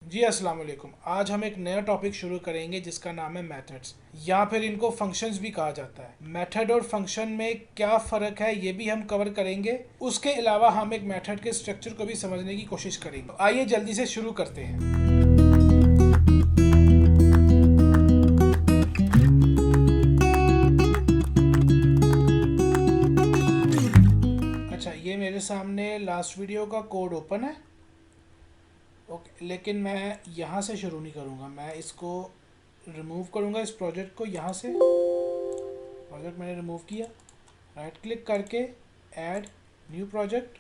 जी अस्सलाम वालेकुम। आज हम एक नया टॉपिक शुरू करेंगे जिसका नाम है मेथड्स, या फिर इनको फंक्शंस भी कहा जाता है। मेथड और फंक्शन में क्या फ़र्क है ये भी हम कवर करेंगे। उसके अलावा हम एक मेथड के स्ट्रक्चर को भी समझने की कोशिश करेंगे। तो आइए जल्दी से शुरू करते हैं। अच्छा, ये मेरे सामने लास्ट वीडियो का कोड ओपन है। ओके, लेकिन मैं यहाँ से शुरू नहीं करूँगा। मैं इसको रिमूव करूँगा, इस प्रोजेक्ट को यहाँ से। प्रोजेक्ट मैंने रिमूव किया, राइट क्लिक करके ऐड न्यू प्रोजेक्ट,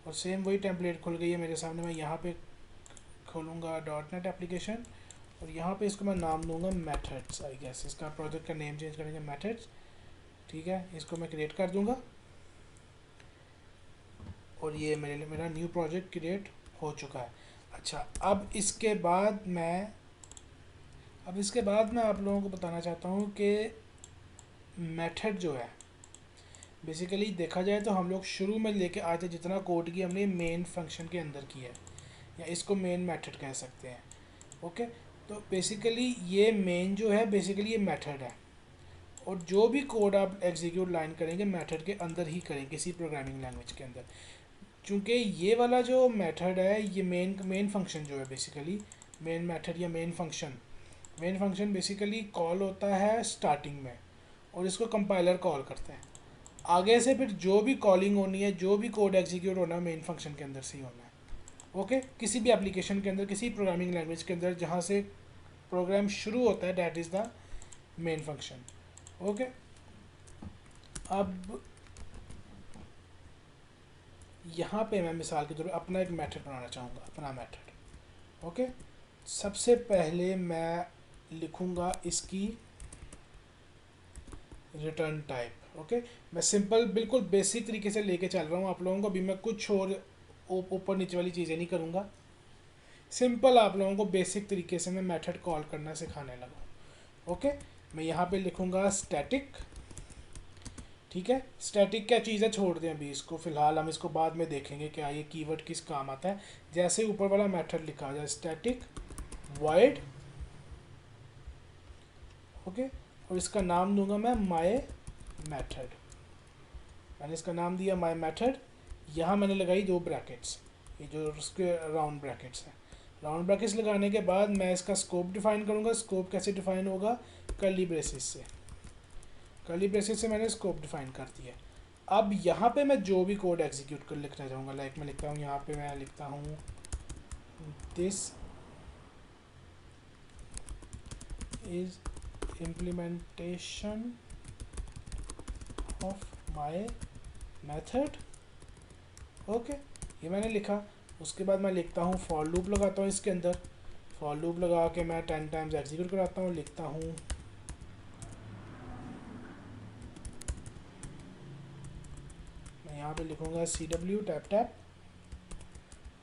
और सेम वही टेम्पलेट खुल गई है मेरे सामने। मैं यहाँ पे खोलूँगा डॉट नेट एप्लीकेशन, और यहाँ पे इसको मैं नाम दूंगा मेथड्स। आई गेस इसका प्रोजेक्ट का नेम चेंज करेंगे मेथड्स। ठीक है, इसको मैं क्रिएट कर दूंगा, और ये मेरा न्यू प्रोजेक्ट क्रिएट हो चुका है। अच्छा, अब इसके बाद मैं आप लोगों को बताना चाहता हूँ कि मेथड जो है, बेसिकली देखा जाए तो हम लोग शुरू में लेके आते जितना कोड की हमने मेन फंक्शन के अंदर किया है, या इसको मेन मेथड कह सकते हैं। ओके, तो बेसिकली ये मेन जो है बेसिकली ये मेथड है, और जो भी कोड आप एग्जीक्यूट लाइन करेंगे मेथड के अंदर ही करेंगे, किसी प्रोग्रामिंग लैंग्वेज के अंदर। चूँकि ये वाला जो मेथड है ये मेन फंक्शन जो है, बेसिकली मेन मेथड या मेन फंक्शन बेसिकली कॉल होता है स्टार्टिंग में, और इसको कंपाइलर कॉल करते हैं। आगे से फिर जो भी कॉलिंग होनी है, जो भी कोड एग्जीक्यूट होना है, मेन फंक्शन के अंदर से ही होना है। ओके, किसी भी एप्लीकेशन के अंदर, किसी प्रोग्रामिंग लैंग्वेज के अंदर जहाँ से प्रोग्राम शुरू होता है, that is the main function. Okay, अब यहाँ पे मैं मिसाल के तौर पर अपना एक मेथड बनाना चाहूँगा, अपना मेथड। ओके, सबसे पहले मैं लिखूँगा इसकी रिटर्न टाइप। ओके, मैं सिंपल बिल्कुल बेसिक तरीके से लेके चल रहा हूँ आप लोगों को। अभी मैं कुछ और ऊपर नीचे वाली चीज़ें नहीं करूँगा। सिंपल आप लोगों को बेसिक तरीके से मैं मेथड कॉल करना सिखाने लगा। ओके, मैं यहाँ पे लिखूँगा स्टैटिक। ठीक है, स्टैटिक क्या चीज़ है छोड़ दें अभी इसको, फिलहाल हम इसको बाद में देखेंगे क्या ये कीवर्ड किस काम आता है। जैसे ऊपर वाला मेथड लिखा जाए स्टैटिक वॉइड। ओके, और इसका नाम दूंगा मैं माय मेथड। मैंने इसका नाम दिया माय मेथड। यहाँ मैंने लगाई दो ब्रैकेट्स, ये जो स्क्वायर राउंड ब्रैकेट्स हैं। राउंड ब्रैकेट्स लगाने के बाद मैं इसका स्कोप डिफाइन करूँगा। स्कोप कैसे डिफाइन होगा? कर्ली ब्रेसेस से। कर्ली ब्रेसेस से मैंने स्कोप डिफाइन कर दिया। अब यहाँ पे मैं जो भी कोड एग्जीक्यूट कर लिखना चाहूँगा, लाइक मैं लिखता हूँ यहाँ पे, मैं लिखता हूँ this is implementation of my method. Okay, ये मैंने लिखा। उसके बाद मैं लिखता हूँ फॉर लूप लगाता हूँ इसके अंदर। फॉर लूप लगा के मैं 10 टाइम्स एग्जीक्यूट कराता हूँ। लिखता हूँ मैं यहाँ पे लिखूँगा CW tap tap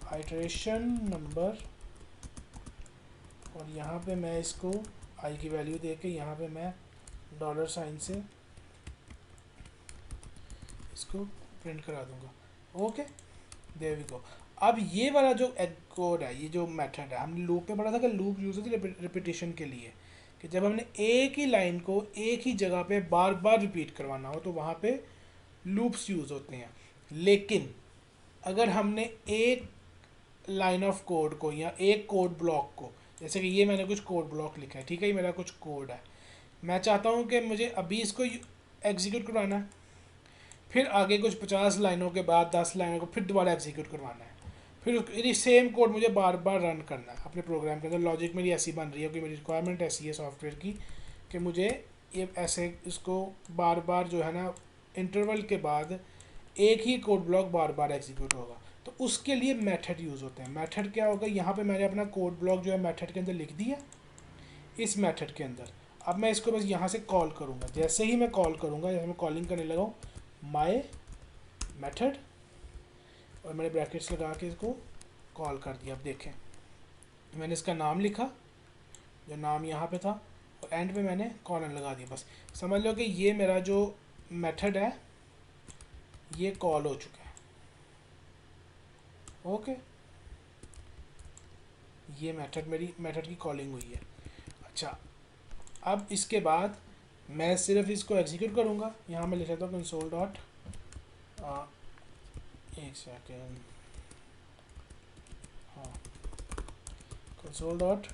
iteration number, और यहाँ पे मैं इसको आई की वैल्यू दे के यहाँ पे मैं डॉलर साइन से इसको प्रिंट करा दूँगा। Okay, there we go. अब ये वाला जो कोड है, ये जो मेथड है, हमने लूप पे पढ़ा था कि लूप यूज होती है रिपीटेशन के लिए, कि जब हमने एक ही लाइन को एक ही जगह पे बार बार रिपीट करवाना हो तो वहाँ पे लूप्स यूज़ होते हैं। लेकिन अगर हमने एक लाइन ऑफ कोड को या एक कोड ब्लॉक को, जैसे कि ये मैंने कुछ कोड ब्लॉक लिखा है, ठीक है, ये मेरा कुछ कोड है, मैं चाहता हूँ कि मुझे अभी इसको एग्जीक्यूट करवाना है, फिर आगे कुछ 50 लाइनों के बाद 10 लाइनों को फिर दोबारा एग्जीक्यूट करवाना है, फिर सेम कोड मुझे बार बार रन करना है अपने प्रोग्राम के अंदर। लॉजिक मेरी ऐसी बन रही है कि मेरी रिक्वायरमेंट ऐसी है सॉफ्टवेयर की कि मुझे ये ऐसे इसको बार बार जो है ना, इंटरवल के बाद एक ही कोड ब्लॉक बार बार एग्जीक्यूट होगा। तो उसके लिए मेथड यूज़ होते हैं। मेथड क्या होगा? यहाँ पे मैंने अपना कोड ब्लॉक जो है मेथड के अंदर लिख दिया। इस मेथड के अंदर अब मैं इसको बस यहाँ से कॉल करूँगा। जैसे ही मैं कॉल करूँगा, जैसे मैं कॉलिंग करने लगा हूँ माय मेथड, और मैंने ब्रैकेट्स लगा के इसको कॉल कर दिया। अब देखें, मैंने इसका नाम लिखा, जो नाम यहाँ पे था, और एंड पे मैंने कॉलन लगा दिया। बस समझ लो कि ये मेरा जो मेथड है ये कॉल हो चुका है। ओके, ये मेथड मेरी मेथड की कॉलिंग हुई है। अच्छा, अब इसके बाद मैं सिर्फ इसको एग्जीक्यूट करूँगा। यहाँ मैं लिख लेता हूँ कंसोल डॉट, एक सेकेंड, हाँ, कंसोल डॉट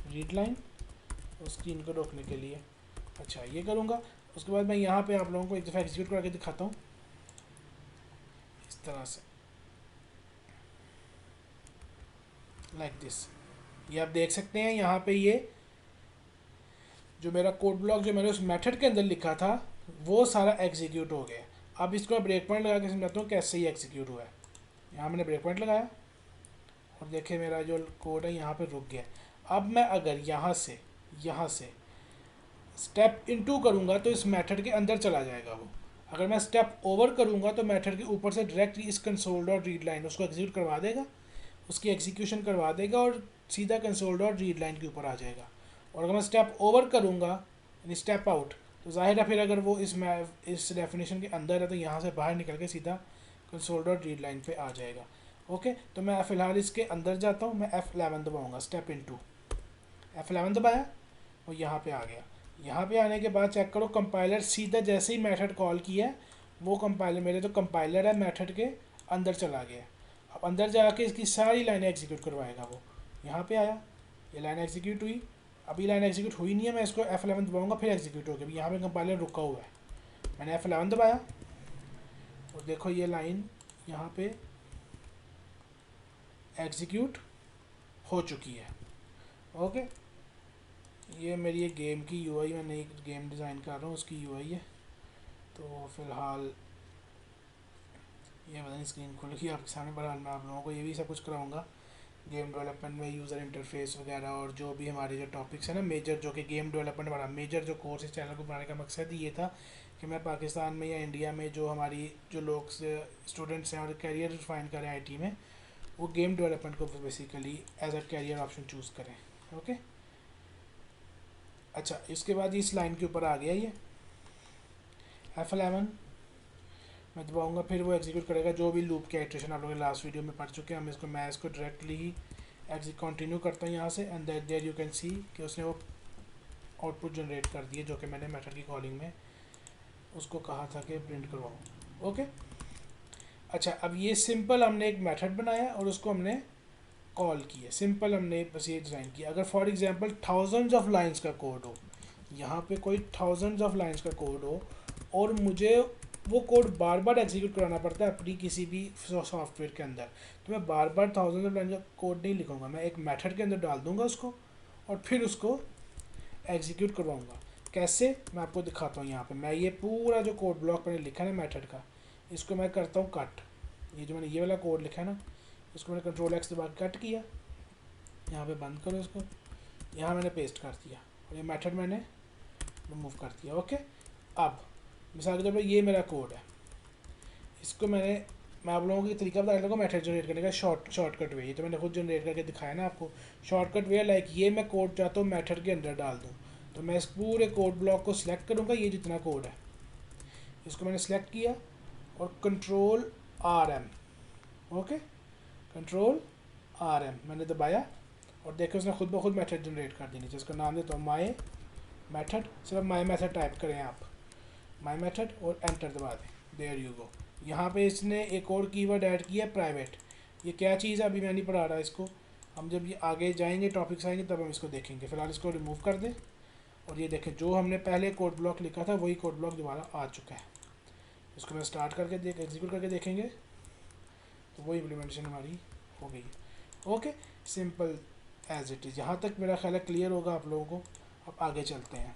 रीड लाइन, और स्क्रीन को रोकने के लिए। अच्छा, ये करूँगा। उसके बाद मैं यहाँ पे आप लोगों को एक दफ़ा एग्जीक्यूट करके दिखाता हूँ इस तरह से, लाइक दिस। ये आप देख सकते हैं यहाँ पे ये जो मेरा कोड ब्लॉक जो मैंने उस मेथड के अंदर लिखा था वो सारा एग्जीक्यूट हो गया। अब इसको मैं ब्रेक पॉइंट लगा के समझाता हूँ कैसे ये एग्जीक्यूट हुआ है। यहाँ मैंने ब्रेक पॉइंट लगाया और देखिए मेरा जो कोड है यहाँ पे रुक गया। अब मैं अगर यहाँ से स्टेप इनटू करूँगा तो इस मेथड के अंदर चला जाएगा वो। अगर मैं स्टेप ओवर करूँगा तो मेथड के ऊपर से डायरेक्टली इस कंसोल डॉट रीड लाइन उसको एग्जीक्यूट करवा देगा, उसकी एग्जीक्यूशन करवा देगा और सीधा कंसोल डॉट रीड लाइन के ऊपर आ जाएगा। और अगर मैं स्टेप ओवर करूँगा यानी स्टेप आउट, तो जाहिर है फिर अगर वो इस डेफिनेशन के अंदर है तो यहाँ से बाहर निकल के सीधा कंसोल डॉट रीड लाइन पे आ जाएगा। ओके, तो मैं फ़िलहाल इसके अंदर जाता हूँ, मैं F11 दबाऊँगा, स्टेप इनटू F11 दबाया और यहाँ पे आ गया। यहाँ पे आने के बाद चेक करो कंपाइलर सीधा जैसे ही मेथड कॉल किया है वो कंपाइलर, मेरे तो कंपाइलर है मेथड के अंदर चला गया। अब अंदर जाके इसकी सारी लाइनें एग्जीक्यूट करवाएगा वो। यहाँ पे आया, ये लाइन एग्जीक्यूट हुई। अभी लाइन एग्जीक्यूट हुई नहीं है, मैं इसको F11 दबाऊँगा फिर एग्जीक्यूट होगी। यहाँ पे कंपाइलर रुका हुआ है, मैंने F11 दबाया और देखो ये लाइन यहाँ पे एग्जीक्यूट हो चुकी है। ओके, ये मेरी एक गेम की यूआई, मैं नई गेम डिज़ाइन कर रहा हूँ उसकी यूआई है। तो फ़िलहाल ये पता नहीं स्क्रीन खुल गई आपके सामने, बहरहाल मैं आप लोगों को ये भी सब कुछ कराऊंगा गेम डेवलपमेंट में, यूज़र इंटरफेस वगैरह, और जो भी हमारे जो टॉपिक्स हैं ना मेजर, जो कि गेम डेवलपमेंट हमारा मेजर जो कोर्स इस चैनल को बनाने का मकसद ही ये था कि मैं पाकिस्तान में या इंडिया में जो हमारी जो लोग स्टूडेंट्स हैं और करियर डिफाइन करें आईटी में, वो गेम डेवलपमेंट को basically as a career option choose करें। ओके, अच्छा, इसके बाद इस लाइन के ऊपर आ गया ये F11 मैं दबाऊंगा, फिर वो एग्जीक्यूट करेगा जो भी लूप के आइट्रेशन आप लोग लास्ट वीडियो में पढ़ चुके हैं। मैं इसको डायरेक्टली ही कंटिन्यू करता हूँ यहाँ से, and there you can see कि उसने वो आउटपुट जनरेट कर दिए जो कि मैंने मेथड की कॉलिंग में उसको कहा था कि प्रिंट करवाऊँ। ओके, अच्छा, अब ये सिंपल हमने एक मेथड बनाया और उसको हमने कॉल किया, सिंपल हमने बस ये डिज़ाइन किया। अगर for example thousands of lines का कोड हो, यहाँ पे कोई थाउजेंड्स ऑफ लाइंस का कोड हो और मुझे वो कोड बार बार एग्जीक्यूट कराना पड़ता है अपनी किसी भी सॉफ्टवेयर के अंदर, तो मैं बार बार थाउजेंड ऑफ लाइन का कोड नहीं लिखूंगा, मैं एक मेथड के अंदर डाल दूंगा उसको और फिर उसको एग्जीक्यूट करवाऊंगा। कैसे, मैं आपको दिखाता हूँ। यहाँ पे मैं ये पूरा जो कोड ब्लॉक मैंने लिखा है ना मेथड का, इसको मैं करता हूँ कट। ये जो मैंने ये वाला कोड लिखा है ना, इसको मैंने Ctrl+X दबा के कट किया, यहाँ पे बंद करो इसको, यहाँ मैंने पेस्ट कर दिया और ये मेथड मैंने रिमूव कर दिया। ओके, अब मिसाल के तौर पर ये मेरा कोड है, इसको मैं आप लोगों को तरीका बता दूँगा मेथड जनरेट करने का, शॉर्टकट वे। ये तो मैंने खुद जनरेट करके दिखाया ना आपको, शॉर्टकट वे लाइक ये मैं कोड चाहता हूँ मेथड के अंदर डाल दूँ, तो मैं इस पूरे कोड ब्लॉक को सिलेक्ट करूँगा, ये जितना कोड है इसको मैंने सेलेक्ट किया और Ctrl+RM, ओके, Ctrl+RM मैंने दबाया और देखो उसने खुद ब खुद मेथड जनरेट कर दी। जिसका नाम देता हूँ माई मेथड, सिर्फ माई मेथड टाइप करें आप, माई मेथड, और एंटर दबा दें, देयर यू गो। यहाँ पे इसने एक और कीवर्ड ऐड किया प्राइवेट। ये क्या चीज़ है अभी मैं नहीं पढ़ा रहा इसको, हम जब ये आगे जाएंगे टॉपिक्स आएंगे तब हम इसको देखेंगे। फ़िलहाल इसको रिमूव कर दें और ये देखें जो हमने पहले कोड ब्लॉक लिखा था वही कोड ब्लॉक दोबारा आ चुका है। इसको मैं स्टार्ट करके एग्जीक्यूट करके देखेंगे तो वो इम्प्लीमेंटेशन हमारी हो गई। Okay, simple as it is. यहाँ तक मेरा ख्याल है क्लियर होगा आप लोगों को। अब आगे चलते हैं।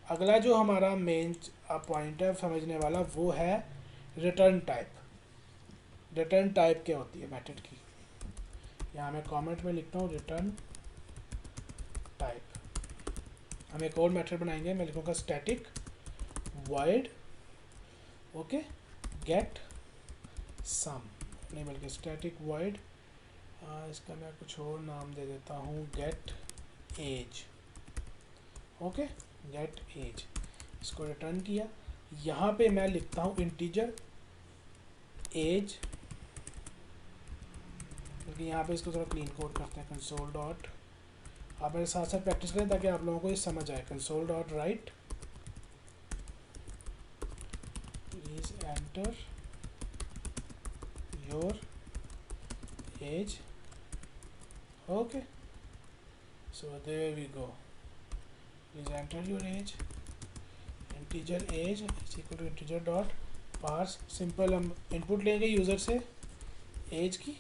अगला जो हमारा मेन पॉइंट है समझने वाला वो है रिटर्न टाइप। रिटर्न टाइप क्या होती है मेथड की, यहाँ मैं कमेंट में लिखता हूँ रिटर्न टाइप। हम एक और मेथड बनाएंगे, मैं लिखूँगा static void, okay, get sum, नहीं बल्कि स्टैटिक वॉइड, इसका मैं कुछ और नाम दे देता हूँ, get age, okay, get age. इसको रिटर्न किया, यहाँ पे मैं लिखता हूँ इंटीजर एज क्योंकि यहाँ पे इसको थोड़ा क्लीन कोड करते हैं। कंसोल डॉट, आप मेरे साथ साथ प्रैक्टिस करें ताकि आप लोगों को ये समझ आए। Console dot write please enter your age. Okay, so there we go, please enter your age, integer age is equal to integer dot parse. Simple हम इनपुट लेंगे यूज़र से एज की,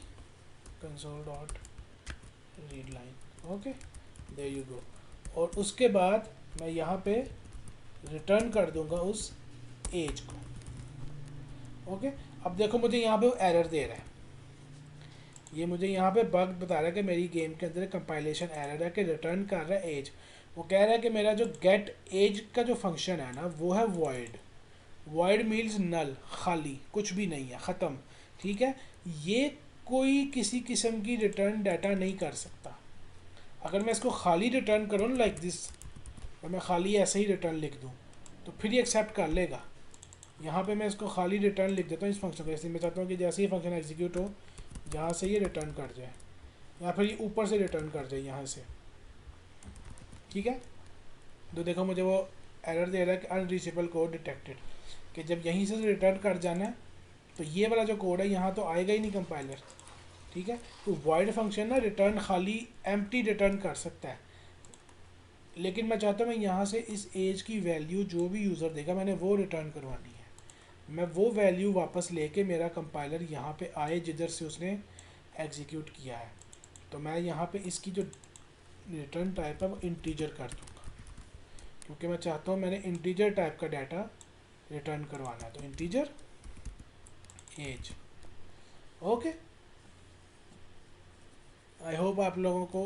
console dot read line. Okay, there you go. और उसके बाद मैं यहाँ पे रिटर्न कर दूंगा उस एज को। ओके, अब देखो मुझे यहाँ पे वो एरर दे रहा है, ये मुझे यहाँ पे बग बता रहा है कि मेरी गेम के अंदर कंपाइलेशन एरर है कि रिटर्न कर रहा है एज। वो कह रहा है कि मेरा जो गेट एज का जो फंक्शन है ना वो है वॉइड। वॉइड मीन्स नल, खाली, कुछ भी नहीं है, ख़त्म। ठीक है, ये कोई किसी किस्म की रिटर्न डाटा नहीं कर सकता। अगर मैं इसको खाली रिटर्न करूँ लाइक दिस, और मैं खाली ऐसे ही रिटर्न लिख दूँ तो फिर ये एक्सेप्ट कर लेगा। यहाँ पे मैं इसको खाली रिटर्न लिख देता हूँ इस फंक्शन को, जैसे मैं चाहता हूँ कि जैसे ही फंक्शन एग्जीक्यूट हो जहाँ से ये रिटर्न कर जाए, या फिर ये ऊपर से रिटर्न कर जाए यहाँ से। ठीक है, तो देखो मुझे वो एरर दे रहा है कि अनरीचेबल कोड डिटेक्टेड, कि जब यहीं से रिटर्न कर जाना है तो ये वाला जो कोड है यहाँ तो आएगा ही नहीं कंपाइलर। ठीक है, तो वॉइड फंक्शन ना रिटर्न खाली एम्प्टी रिटर्न कर सकता है, लेकिन मैं चाहता हूँ मैं यहाँ से इस एज की वैल्यू जो भी यूज़र देगा मैंने वो रिटर्न करवानी है। मैं वो वैल्यू वापस लेके मेरा कंपाइलर यहाँ पे आए जिधर से उसने एग्जीक्यूट किया है। तो मैं यहाँ पे इसकी जो रिटर्न टाइप है वो इंटीजर कर दूँगा, क्योंकि मैं चाहता हूँ मैंने इंटीजर टाइप का डाटा रिटर्न करवाना है। तो integer age. Okay, I hope आप लोगों को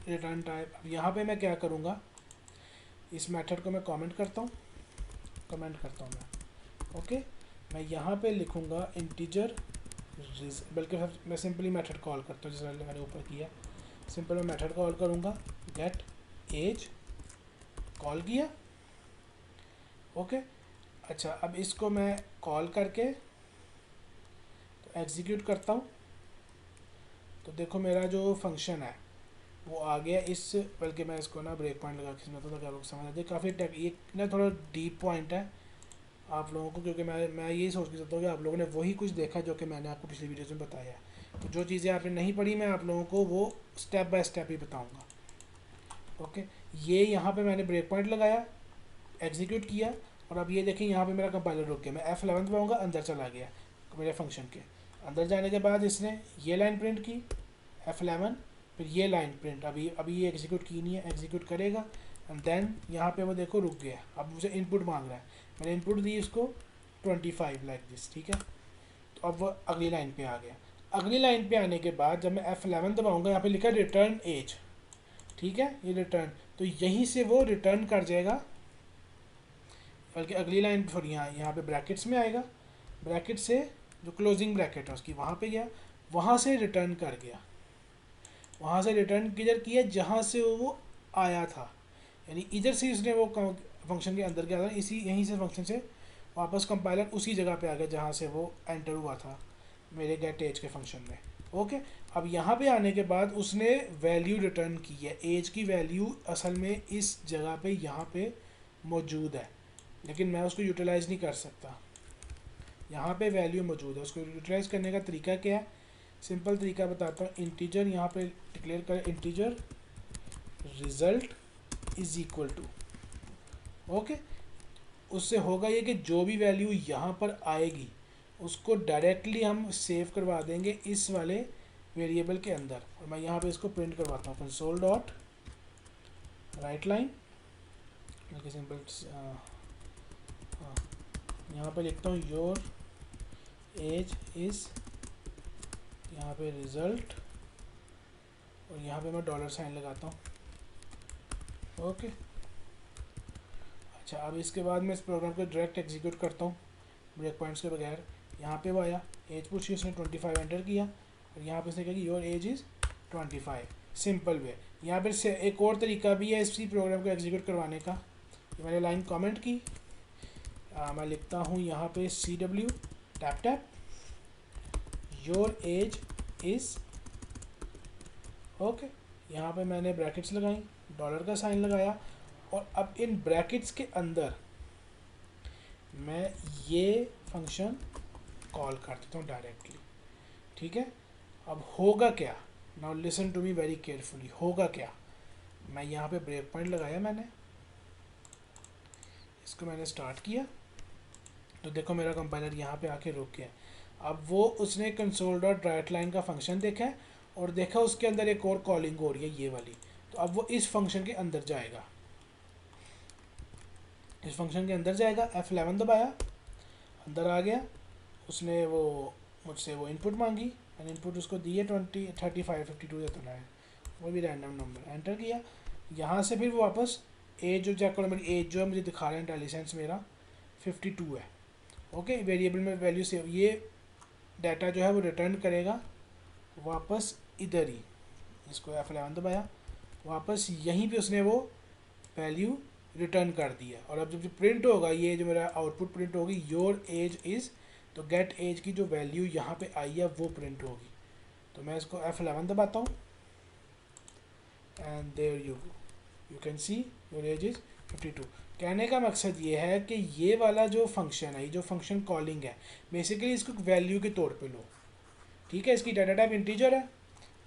रिटर्न टाइप। अब यहाँ पे मैं क्या करूँगा, इस मेथड को मैं कमेंट करता हूँ मैं। ओके, मैं यहाँ पे लिखूँगा इंटीजर, बल्कि मैं सिंपली मेथड कॉल करता हूँ जैसे मैंने ऊपर किया। सिंपल मैं मेथड कॉल करूँगा गेट एज, कॉल किया। ओके, अच्छा अब इसको मैं कॉल करके तो एग्जीक्यूट करता हूँ, तो देखो मेरा जो फंक्शन है वो आ गया इस, बल्कि मैं इसको ना ब्रेक पॉइंट लगा के समझाता हूँ ताकि आप लोग समझ आते। काफ़ी ये ना थोड़ा डीप पॉइंट है आप लोगों को, क्योंकि मैं यही सोच के चलता हूँ कि आप लोगों ने वही कुछ देखा जो कि मैंने आपको पिछली वीडियोज़ में बताया है। तो जो चीज़ें आपने नहीं पढ़ी मैं आप लोगों को वो स्टेप बाय स्टेप ही बताऊँगा। ओके, ये यहाँ पे मैंने ब्रेक पॉइंट लगाया, एग्जीक्यूट किया, और अब ये देखें यहाँ पे मेरा कंपाइलर रुक गया। मैं F11 पाऊँगा, अंदर चला गया मेरे फंक्शन के अंदर। जाने के बाद इसने ये लाइन प्रिंट की F11, फिर ये लाइन प्रिंट, अभी ये एग्जीक्यूट की नहीं है, एग्जीक्यूट करेगा एंड देन यहाँ पे वो देखो रुक गया। अब मुझे इनपुट मांग रहा है, मैंने इनपुट दी इसको 25 लाइक दिस। ठीक है, तो अब वो अगली लाइन पे आ गया। अगली लाइन पे आने के बाद जब मैं F11 दबाऊँगा, यहाँ पे लिखा रिटर्न एज। ठीक है, ये रिटर्न, तो यहीं से वो रिटर्न कर जाएगा, बल्कि अगली लाइन सॉरी यहाँ पे ब्रैकेट्स में आएगा, ब्रैकेट से जो क्लोजिंग ब्रैकेट है उसकी वहाँ पे गया, वहाँ से रिटर्न कर गया। वहाँ से रिटर्न किधर किया, जहाँ से वो आया था, यानी इधर से इसने वो फंक्शन के अंदर गया था, इसी यहीं से फंक्शन से वापस कंपाइलर उसी जगह पे आ गया जहाँ से वो एंटर हुआ था मेरे गेट एज के फंक्शन में। ओके, अब यहाँ पे आने के बाद उसने वैल्यू रिटर्न की है, एज की वैल्यू असल में इस जगह पे यहाँ पे मौजूद है, लेकिन मैं उसको यूटिलाइज़ नहीं कर सकता। यहाँ पे वैल्यू मौजूद है, उसको यूटिलाइज़ करने का तरीका क्या है, सिंपल तरीका बताता हूँ। इंटीजर यहाँ पे डिक्लेयर करें, integer result is equal to, okay, उससे होगा ये कि जो भी वैल्यू यहाँ पर आएगी उसको डायरेक्टली हम सेव करवा देंगे इस वाले वेरिएबल के अंदर। और मैं यहाँ पे इसको प्रिंट करवाता हूँ, कंसोल डॉट राइट लाइन, बल्कि सिंपल यहाँ पे लिखता हूँ योर एज इज़, यहाँ पे रिज़ल्ट, और यहाँ पे मैं $साइन लगाता हूँ। ओके, अच्छा अब इसके बाद मैं इस प्रोग्राम को डायरेक्ट एग्जीक्यूट करता हूँ ब्रेक पॉइंट्स के बगैर। यहाँ पे वो आया, एज पूछी, उसने 25 एंटर किया, और यहाँ पे इसने कहा कि your age is 25, simple way. यहाँ पर से एक और तरीका भी है इसी प्रोग्राम को एग्जीक्यूट करवाने का। मैंने लाइन कमेंट की, मैं लिखता हूँ यहाँ पे CW tap tap your age is okay, यहाँ पे मैंने ब्रैकेट्स लगाई, डॉलर का साइन लगाया, और अब इन ब्रैकेट्स के अंदर मैं ये फंक्शन कॉल कर देता हूँ डायरेक्टली। ठीक है, अब होगा क्या, now listen to me very carefully, होगा क्या, मैं यहाँ पे ब्रेक पॉइंट लगाया, मैंने इसको मैंने स्टार्ट किया, तो देखो मेरा कंपाइलर यहाँ पे आके रुक गया। अब वो उसने कंसोल डॉट राइट लाइन का फंक्शन देखा है और देखा उसके अंदर एक और कॉलिंग हो रही है ये वाली, तो अब वो इस फंक्शन के अंदर जाएगा, इस फंक्शन के अंदर जाएगा, F11 दबाया, अंदर आ गया, उसने वो मुझसे वो इनपुट मांगी, मैंने इनपुट उसको दी है 20 35 52 देता है, वो भी रैंडम नंबर, एंटर किया। यहाँ से फिर वो वापस एज जो चेक करो, मेरी एज जो है मुझे दिखा रहा है इंटेलिजेंस मेरा 52 है। ओके, वेरिएबल में वैल्यू सेव, ये डाटा जो है वो रिटर्न करेगा वापस इधर ही, इसको F11 दबाया, वापस यहीं पे उसने वो वैल्यू रिटर्न कर दिया। और अब जब प्रिंट होगा, ये जो मेरा आउटपुट प्रिंट होगी योर एज इज़, तो गेट एज की जो वैल्यू यहाँ पे आई है वो प्रिंट होगी। तो मैं इसको F11 दबाता हूँ and there you can see your age is 52। कहने का मकसद ये है कि ये वाला जो फंक्शन है, ये जो फंक्शन कॉलिंग है, बेसिकली इसको वैल्यू के तौर पे लो। ठीक है, इसकी डाटा टाइप इंटीजर है,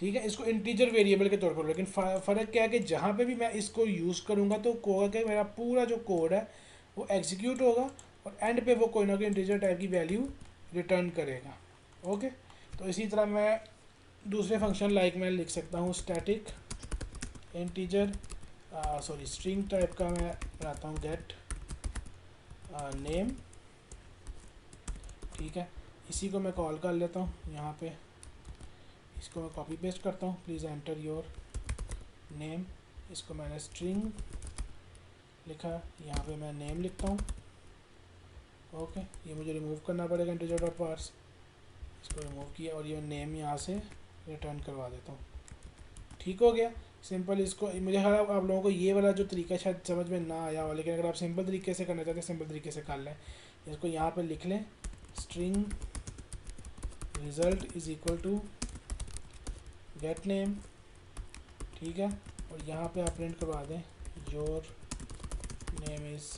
ठीक है, इसको इंटीजर वेरिएबल के तौर पर, लेकिन फ़र्क क्या है कि जहाँ पे भी मैं इसको यूज़ करूँगा तो होगा कि मेरा पूरा जो कोड है वो एग्जीक्यूट होगा और एंड पे वो कोई ना कोई इंटीजर टाइप की वैल्यू रिटर्न करेगा। ओके, तो इसी तरह मैं दूसरे फंक्शन लाइक मैं लिख सकता हूँ static integer sorry string type का मैं बनाता हूँ गेट नेम। ठीक है, इसी को मैं कॉल कर लेता हूँ यहाँ पे, इसको मैं कॉपी पेस्ट करता हूँ, प्लीज़ एंटर योर नेम, इसको मैंने स्ट्रिंग लिखा, यहाँ पे मैं नेम लिखता हूँ। ओके, ये मुझे रिमूव करना पड़ेगा इंटीजर डॉट पार्स, इसको रिमूव किया और ये नेम यहाँ से रिटर्न करवा देता हूँ। ठीक हो गया, सिंपल। इसको मुझे खैर आप लोगों को ये वाला जो तरीका शायद समझ में ना आया हो, लेकिन अगर आप सिंपल तरीके से करना चाहते हैं सिंपल तरीके से कर लें। इसको यहाँ पर लिख लें string result is equal to get name, ठीक है, और यहाँ पे आप प्रिंट करवा दें योर नेम इज़,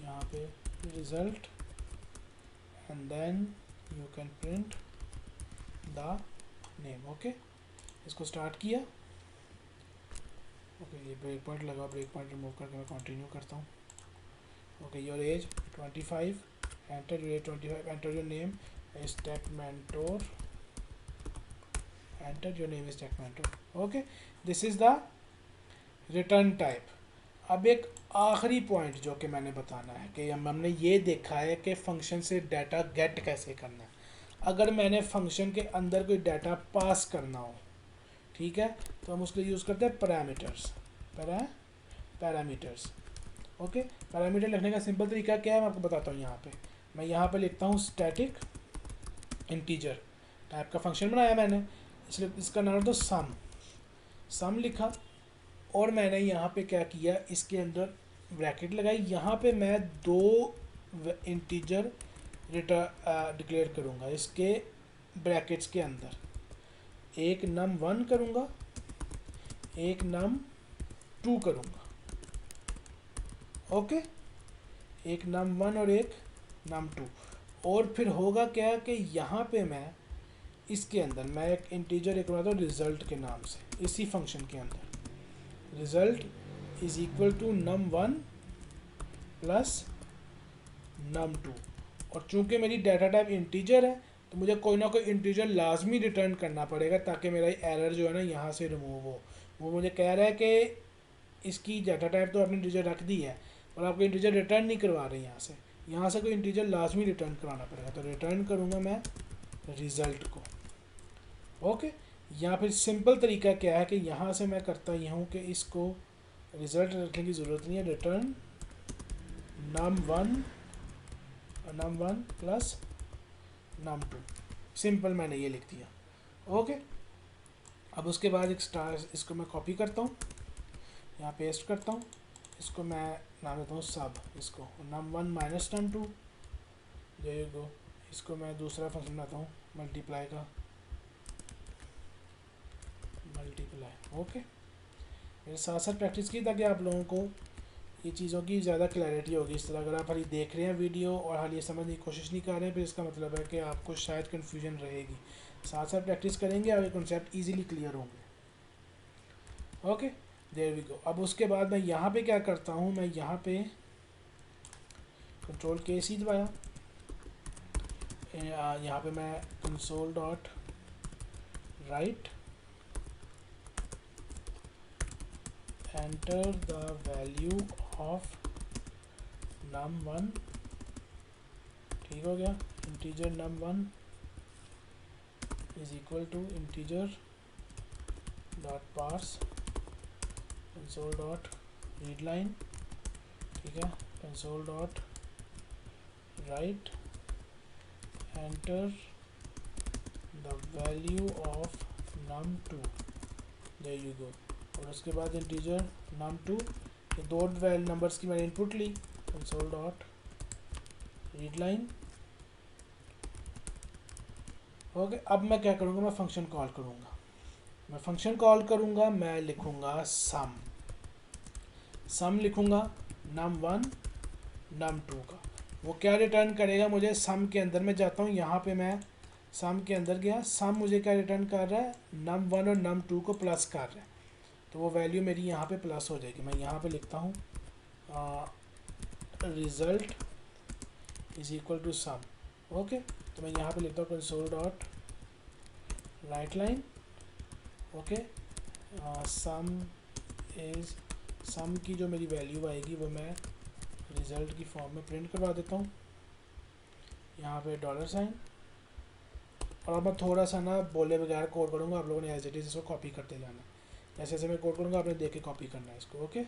यहाँ पे result, and then you can print the name. Okay, इसको स्टार्ट किया। ओके, ये ब्रेक पॉइंट लगा, ब्रेक पॉइंट रिमूव करके मैं कंटिन्यू करता हूँ। Okay, your age 25, enter your age 25, enter your name is tech mentor, enter your name is tech mentor। okay, this is the return type। अब एक आखिरी point जो कि मैंने बताना है कि हमने ये देखा है कि फंक्शन से डाटा गेट कैसे करना है। अगर मैंने फंक्शन के अंदर कोई डाटा पास करना हो, ठीक है, तो हम उसके लिए यूज़ करते हैं पैरामीटर्स, पैरामीटर्स। ओके, पैरामीटर लिखने का सिंपल तरीका क्या है मैं आपको बताता हूँ। यहाँ पे मैं यहाँ पे लिखता हूँ स्टैटिक इंटीजर टाइप का फंक्शन बनाया मैंने, इसलिए इसका नाम तो सम लिखा, और मैंने यहाँ पे क्या किया, इसके अंदर ब्रैकेट लगाई, यहाँ पे मैं दो इंटीजर डिक्लेयर करूँगा इसके ब्रैकेट्स के अंदर, एक num1 करूँगा, एक num2 करूँगा। ओके, एक num1 और एक num2, और फिर होगा क्या कि यहाँ पे मैं इसके अंदर मैं एक इंटीजर एक बनाता हूँ रिज़ल्ट के नाम से, इसी फंक्शन के अंदर result is equal to num1 plus num2, और चूंकि मेरी डाटा टाइप इंटीजर है तो मुझे कोई ना कोई इंटीजर लाजमी रिटर्न करना पड़ेगा ताकि मेरा एरर जो है ना यहाँ से रिमूव हो। वो मुझे कह रहा है कि इसकी डाटा टाइप तो आपने इंटीजर रख दी है और आपको इंटीजर रिटर्न नहीं करवा रहे, यहाँ से कोई इंटीजर लाजमी रिटर्न करवाना पड़ेगा, तो रिटर्न करूँगा मैं रिज़ल्ट को। ओके, या फिर सिंपल तरीका क्या है कि यहाँ से मैं करता यह हूँ कि इसको रिज़ल्ट रखने की ज़रूरत नहीं है, return num1 plus num2, simple मैंने ये लिख दिया। ओके, अब उसके बाद एक स्टार, इसको मैं कॉपी करता हूँ, यहाँ पेस्ट करता हूँ, इसको मैं नाम देता हूँ सब, इसको num1 minus num2, there you गो। इसको मैं दूसरा फंक्शन बनाता हूँ मल्टीप्लाई का, ओके, मेरे साथ साथ प्रैक्टिस की ताकि आप लोगों को ये चीज़ों की ज़्यादा क्लैरिटी होगी। इस तरह अगर आप हाली देख रहे हैं वीडियो और हाल ये समझने की कोशिश नहीं कर रहे हैं, फिर इसका मतलब है कि आपको शायद कन्फ्यूजन रहेगी। साथ साथ प्रैक्टिस करेंगे और ये कॉन्सेप्ट ईजिली क्लियर होंगे। Okay, there we go. अब उसके बाद मैं यहाँ पे क्या करता हूँ, मैं यहाँ पे कंट्रोल के सी दबाया, यहाँ पे मैं console dot write enter the value of num1, ठीक हो गया, integer num1 is equal to integer dot parse console dot read line, ठीक है, console dot write enter the value of num2, there you go. और उसके बाद integer num2, ये दो नंबर्स की मैंने इनपुट ली, console dot read line. Okay, अब मैं क्या करूँगा, मैं फंक्शन कॉल करूँगा। मैं फंक्शन कॉल करूँगा, मैं लिखूँगा सम लिखूँगा num1 num2 का। वो क्या रिटर्न करेगा मुझे, सम के अंदर मैं जाता हूँ, यहाँ पे मैं सम के अंदर गया, सम मुझे क्या रिटर्न कर रहा है, num1 और num2 को प्लस कर रहा है, तो वो वैल्यू मेरी यहाँ पे प्लस हो जाएगी। मैं यहाँ पे लिखता हूँ result is equal to sum. Okay, तो मैं यहाँ पे लिखता हूँ console dot write line, okay, sum की जो मेरी वैल्यू आएगी वो मैं रिज़ल्ट की फॉर्म में प्रिंट करवा देता हूँ, यहाँ पे $। और अब मैं थोड़ा सा ना बोले बगैर कोड करूँगा, आप लोगों ने एज इट इज़ इसको कॉपी करते जाना है, जैसे जैसे मैं कोड करूँगा आपने देख के कॉपी करना है इसको। Okay,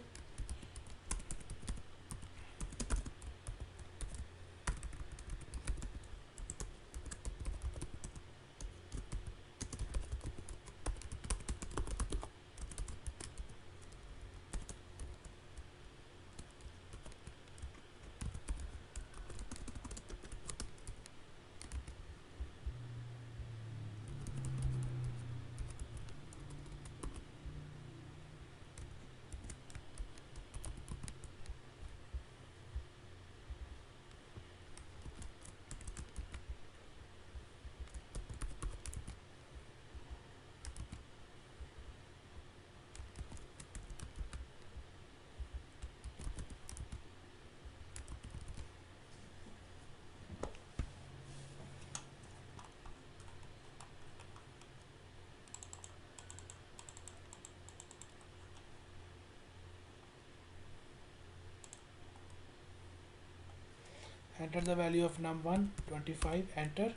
enter the value of num1 25, enter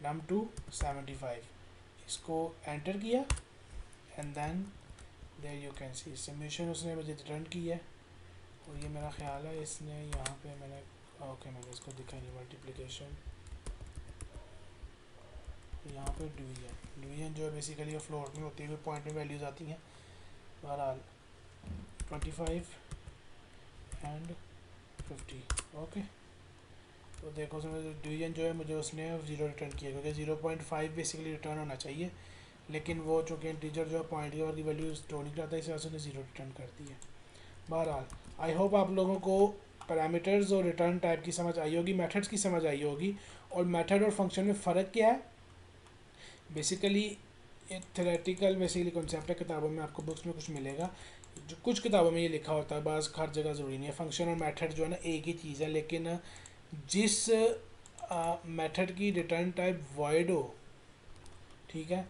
num2 75, इसको एंटर किया and then there you can see summation उसने मुझे रिटर्न की है। और ये मेरा ख्याल है इसने यहाँ पे मैंने ओके मैंने इसको दिखाई नहीं, मल्टीप्लिकेशन, यहाँ पे डिवीजन जो है बेसिकली वो फ्लोट में होती है, पॉइंट में वैल्यूज आती हैं। बहरहाल 25 एंड 50, ओके, तो देखो उसमें डिवीजन जो है मुझे उसने 0 रिटर्न किया, क्योंकि 0.5 बेसिकली रिटर्न होना चाहिए, लेकिन वो चूँकि इंटीजर जो है पॉइंट की वैल्यू स्टोर नहीं करता, इस वजह से उसने 0 रिटर्न कर दी है। बहरहाल आई होप आप लोगों को पैरामीटर्स और रिटर्न टाइप की समझ आई होगी, मेथड्स की समझ आई होगी, और मेथड और फंक्शन में फ़र्क क्या है। बेसिकली एक थेरेटिकल बेसिकली कॉन्सेप्ट है, किताबों में आपको बुक्स में कुछ मिलेगा, जो कुछ किताबों में ये लिखा होता है, बाज़ हर जगह ज़रूरी नहीं है। फंक्शन और मेथड जो है ना एक ही चीज़ है, लेकिन जिस मेथड की रिटर्न टाइप वॉइड हो, ठीक है,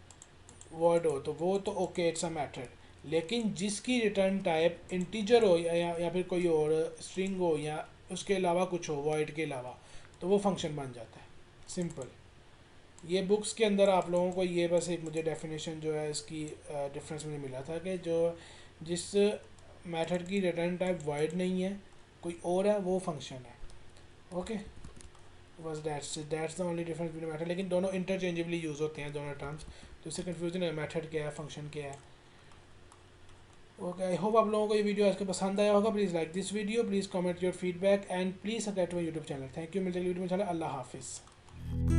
वॉइड हो तो वो तो ओके इट्स अ मेथड, लेकिन जिसकी रिटर्न टाइप इंटीजर हो या फिर कोई और स्ट्रिंग हो या उसके अलावा कुछ हो वॉइड के अलावा, तो वो फंक्शन बन जाता है। सिंपल, ये बुक्स के अंदर आप लोगों को ये बस एक मुझे डेफिनेशन जो है इसकी डिफरेंस मुझे मिला था कि जो जिस मेथड की रिटर्न टाइप वॉइड नहीं है कोई और है वो फंक्शन है। ओके, बस that's the only difference between method, लेकिन दोनों इंटरचेंजेबली यूज़ होते हैं दोनों टर्म्स, तो इससे कन्फ्यूजन है मेथड क्या है फंक्शन क्या है। ओके, आई होप आप लोगों को ये वीडियो आज के पसंद आया होगा। Please like this video, please comment your feedback and please subscribe to my YouTube channel. Thank you, मिलते हैं वीडियो में, अल्लाह हाफिज़।